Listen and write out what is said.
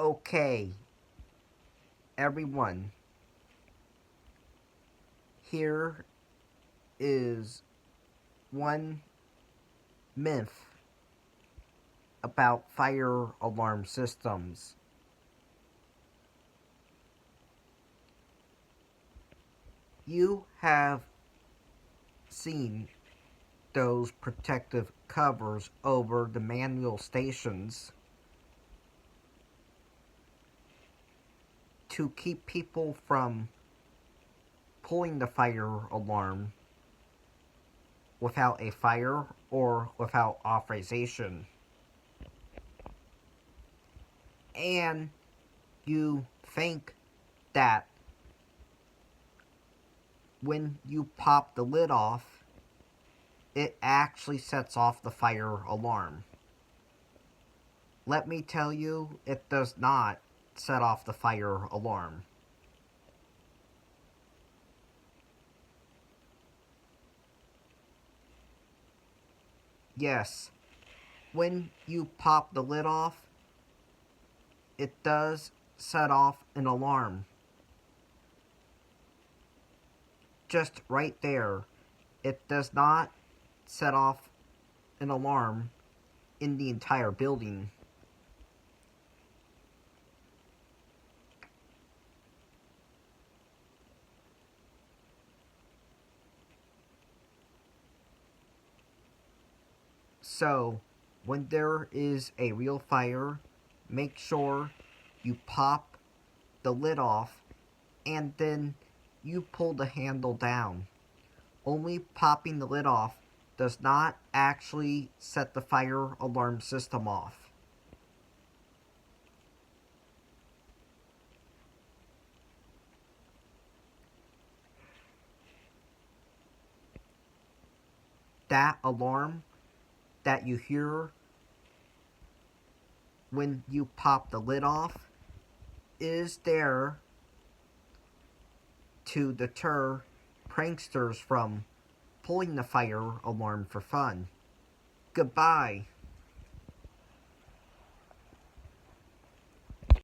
Okay, everyone, here is one myth about fire alarm systems. You have seen those protective covers over the manual stations to keep people from pulling the fire alarm without a fire or without authorization. And you think that when you pop the lid off, it actually sets off the fire alarm. Let me tell you, it does not set off the fire alarm. Yes, when you pop the lid off, it does set off an alarm. Just right there. It does not set off an alarm in the entire building. So, when there is a real fire, make sure you pop the lid off and then you pull the handle down. Only popping the lid off does not actually set the fire alarm system off. That alarm that you hear when you pop the lid off is there to deter pranksters from pulling the fire alarm for fun. Goodbye.